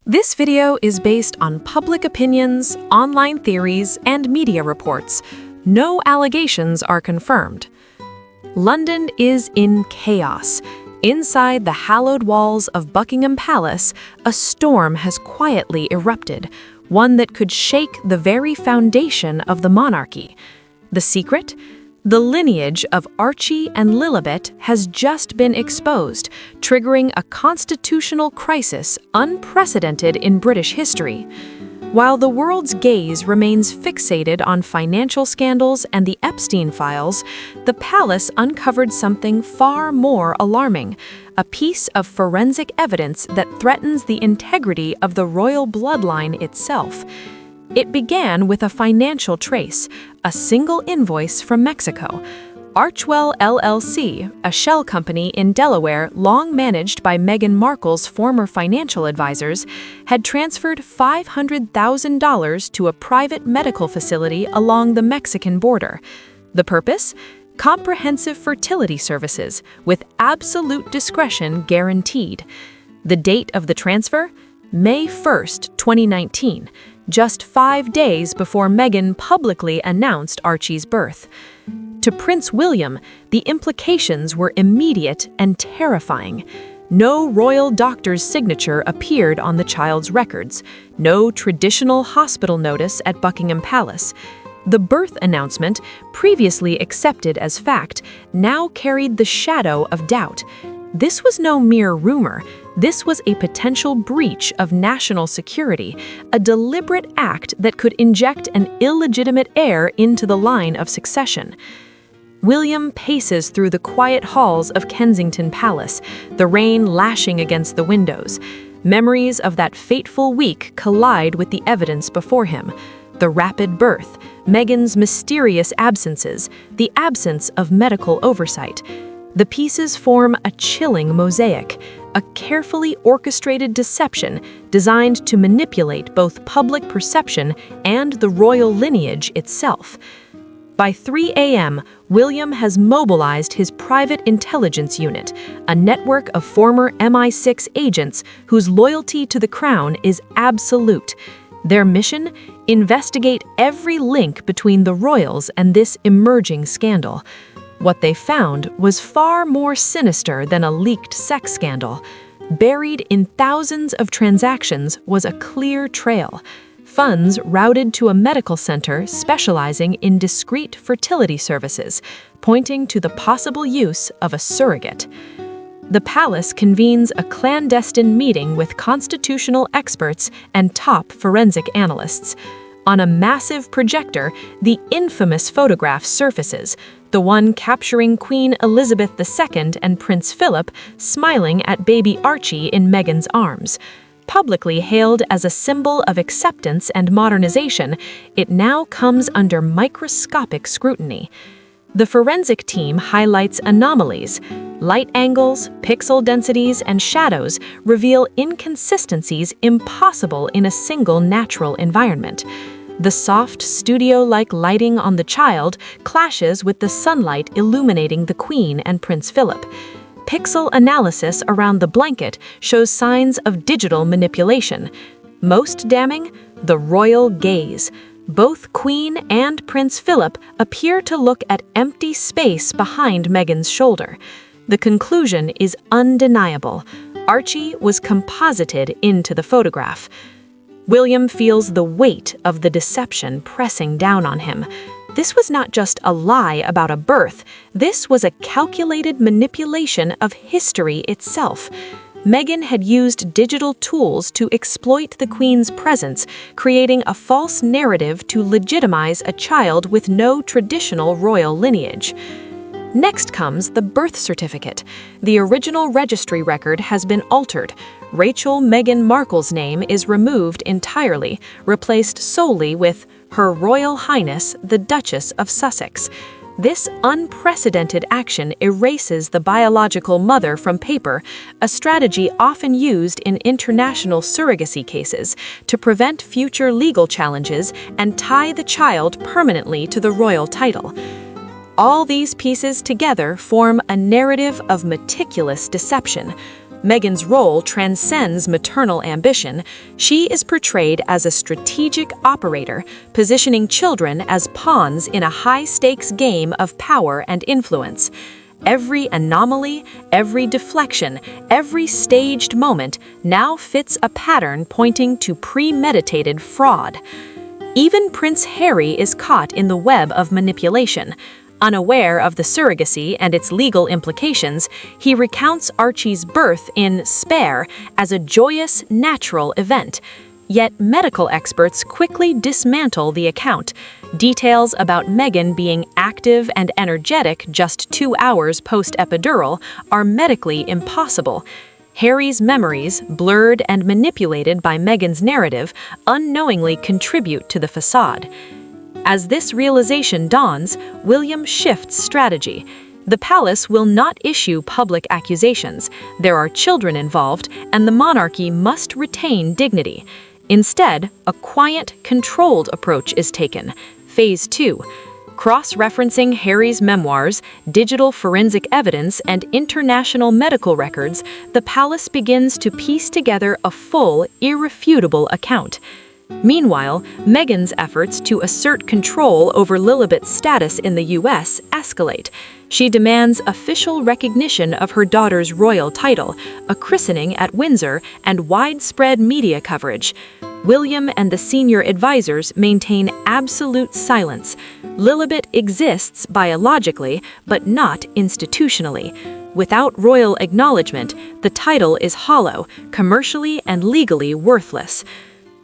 This video is based on public opinions, online theories, and media reports. No allegations are confirmed. London is in chaos. Inside the hallowed walls of Buckingham Palace, a storm has quietly erupted, one that could shake the very foundation of the monarchy. The secret? The lineage of Archie and Liet has just been exposed, triggering a constitutional crisis unprecedented in British history. While the world's gaze remains fixated on financial scandals and the Epstein files, the palace uncovered something far more alarming, a piece of forensic evidence that threatens the integrity of the royal bloodline itself. It began with a financial trace, a single invoice from Mexico. Archwell LLC, a shell company in Delaware long managed by Meghan Markle's former financial advisors, had transferred $500,000 to a private medical facility along the Mexican border. The purpose? Comprehensive fertility services, with absolute discretion guaranteed. The date of the transfer? May 1st, 2019. Just 5 days before Meghan publicly announced Archie's birth. To Prince William, the implications were immediate and terrifying. No royal doctor's signature appeared on the child's records, no traditional hospital notice at Buckingham Palace. The birth announcement, previously accepted as fact, now carried the shadow of doubt. This was no mere rumor. This was a potential breach of national security, a deliberate act that could inject an illegitimate heir into the line of succession. William paces through the quiet halls of Kensington Palace, the rain lashing against the windows. Memories of that fateful week collide with the evidence before him. The rapid birth, Meghan's mysterious absences, the absence of medical oversight. The pieces form a chilling mosaic, a carefully orchestrated deception designed to manipulate both public perception and the royal lineage itself. By 3 a.m., William has mobilized his private intelligence unit, a network of former MI6 agents whose loyalty to the crown is absolute. Their mission? Investigate every link between the royals and this emerging scandal. What they found was far more sinister than a leaked sex scandal. Buried in thousands of transactions was a clear trail. Funds routed to a medical center specializing in discreet fertility services, pointing to the possible use of a surrogate. The palace convenes a clandestine meeting with constitutional experts and top forensic analysts. On a massive projector, the infamous photograph surfaces, the one capturing Queen Elizabeth II and Prince Philip smiling at baby Archie in Meghan's arms. Publicly hailed as a symbol of acceptance and modernization, it now comes under microscopic scrutiny. The forensic team highlights anomalies. Light angles, pixel densities, and shadows reveal inconsistencies impossible in a single natural environment. The soft, studio-like lighting on the child clashes with the sunlight illuminating the Queen and Prince Philip. Pixel analysis around the blanket shows signs of digital manipulation. Most damning, the royal gaze. Both Queen and Prince Philip appear to look at empty space behind Meghan's shoulder. The conclusion is undeniable. Archie was composited into the photograph. William feels the weight of the deception pressing down on him. This was not just a lie about a birth. This was a calculated manipulation of history itself. Meghan had used digital tools to exploit the Queen's presence, creating a false narrative to legitimize a child with no traditional royal lineage. Next comes the birth certificate. The original registry record has been altered. Rachel Meghan Markle's name is removed entirely, replaced solely with Her Royal Highness the Duchess of Sussex. This unprecedented action erases the biological mother from paper, a strategy often used in international surrogacy cases to prevent future legal challenges and tie the child permanently to the royal title. All these pieces together form a narrative of meticulous deception. Meghan's role transcends maternal ambition. She is portrayed as a strategic operator, positioning children as pawns in a high-stakes game of power and influence. Every anomaly, every deflection, every staged moment now fits a pattern pointing to premeditated fraud. Even Prince Harry is caught in the web of manipulation. Unaware of the surrogacy and its legal implications, he recounts Archie's birth in Spare as a joyous, natural event. Yet medical experts quickly dismantle the account. Details about Meghan being active and energetic just 2 hours post-epidural are medically impossible. Harry's memories, blurred and manipulated by Meghan's narrative, unknowingly contribute to the facade. As this realization dawns, William shifts strategy. The palace will not issue public accusations. There are children involved, and the monarchy must retain dignity. Instead, a quiet, controlled approach is taken. Phase 2. Cross-referencing Harry's memoirs, digital forensic evidence, and international medical records, the palace begins to piece together a full, irrefutable account. Meanwhile, Meghan's efforts to assert control over Lilibet's status in the U.S. escalate. She demands official recognition of her daughter's royal title, a christening at Windsor, and widespread media coverage. William and the senior advisors maintain absolute silence. Lilibet exists biologically, but not institutionally. Without royal acknowledgement, the title is hollow, commercially and legally worthless.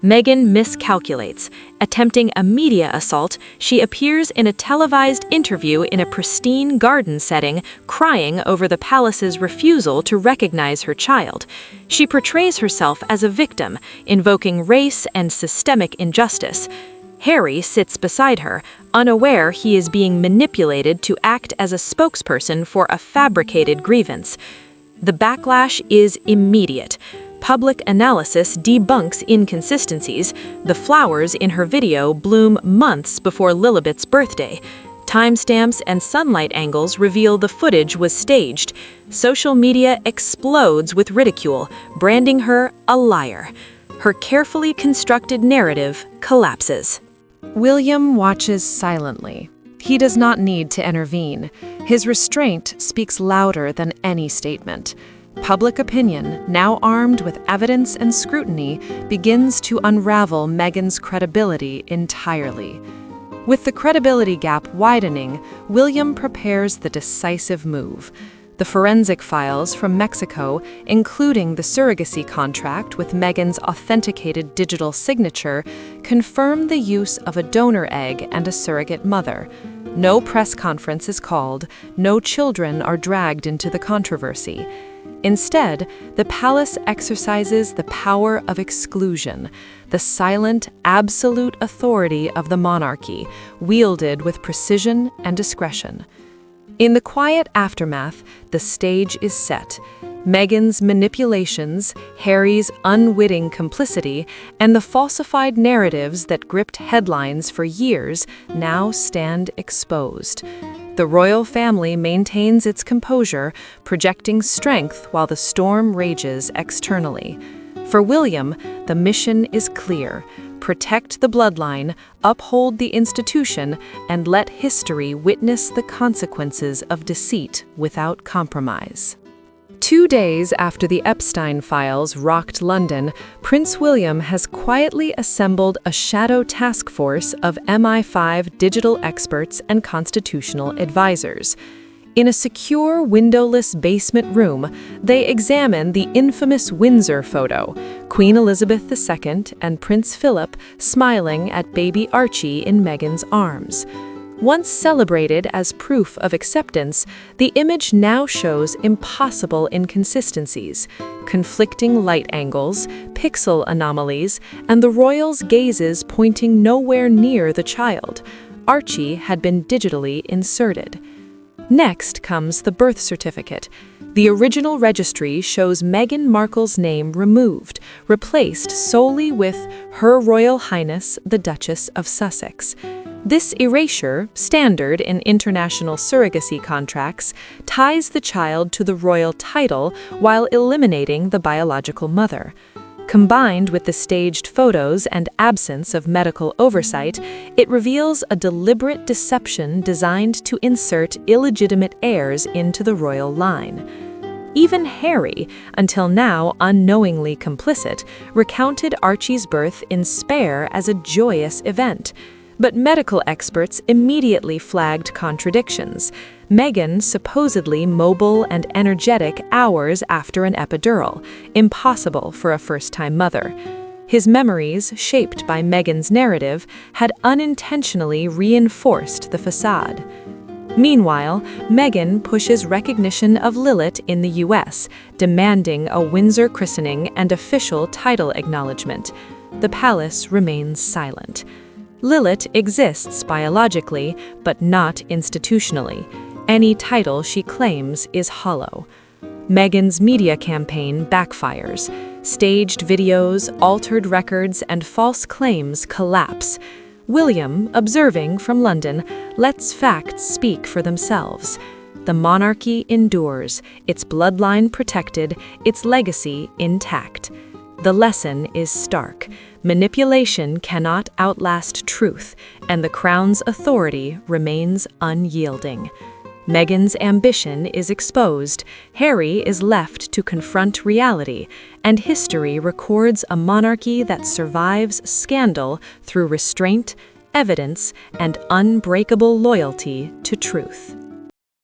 Meghan miscalculates. Attempting a media assault, she appears in a televised interview in a pristine garden setting, crying over the palace's refusal to recognize her child. She portrays herself as a victim, invoking race and systemic injustice. Harry sits beside her, unaware he is being manipulated to act as a spokesperson for a fabricated grievance. The backlash is immediate. Public analysis debunks inconsistencies. The flowers in her video bloom months before Lilibet's birthday. Timestamps and sunlight angles reveal the footage was staged. Social media explodes with ridicule, branding her a liar. Her carefully constructed narrative collapses. William watches silently. He does not need to intervene. His restraint speaks louder than any statement. Public opinion, now armed with evidence and scrutiny, begins to unravel Meghan's credibility entirely. With the credibility gap widening, William prepares the decisive move. The forensic files from Mexico, including the surrogacy contract with Meghan's authenticated digital signature, confirm the use of a donor egg and a surrogate mother. No press conference is called, no children are dragged into the controversy. Instead, the palace exercises the power of exclusion, the silent, absolute authority of the monarchy, wielded with precision and discretion. In the quiet aftermath, the stage is set. Meghan's manipulations, Harry's unwitting complicity, and the falsified narratives that gripped headlines for years now stand exposed. The royal family maintains its composure, projecting strength while the storm rages externally. For William, the mission is clear: protect the bloodline, uphold the institution, and let history witness the consequences of deceit without compromise. 2 days after the Epstein files rocked London, Prince William has quietly assembled a shadow task force of MI5 digital experts and constitutional advisors. In a secure, windowless basement room, they examine the infamous Windsor photo, Queen Elizabeth II and Prince Philip smiling at baby Archie in Meghan's arms. Once celebrated as proof of acceptance, the image now shows impossible inconsistencies, conflicting light angles, pixel anomalies, and the royals' gazes pointing nowhere near the child. Archie had been digitally inserted. Next comes the birth certificate. The original registry shows Meghan Markle's name removed, replaced solely with Her Royal Highness the Duchess of Sussex. This erasure, standard in international surrogacy contracts, ties the child to the royal title while eliminating the biological mother. Combined with the staged photos and absence of medical oversight, it reveals a deliberate deception designed to insert illegitimate heirs into the royal line. Even Harry, until now unknowingly complicit, recounted Archie's birth in spare as a joyous event. But medical experts immediately flagged contradictions. Meghan supposedly mobile and energetic hours after an epidural, impossible for a first-time mother. His memories, shaped by Meghan's narrative, had unintentionally reinforced the facade. Meanwhile, Meghan pushes recognition of Liet in the US, demanding a Windsor christening and official title acknowledgement. The palace remains silent. Liet exists biologically, but not institutionally. Any title she claims is hollow. Meghan's media campaign backfires. Staged videos, altered records, and false claims collapse. William, observing from London, lets facts speak for themselves. The monarchy endures, its bloodline protected, its legacy intact. The lesson is stark. Manipulation cannot outlast truth, and the crown's authority remains unyielding. Meghan's ambition is exposed, Harry is left to confront reality, and history records a monarchy that survives scandal through restraint, evidence, and unbreakable loyalty to truth.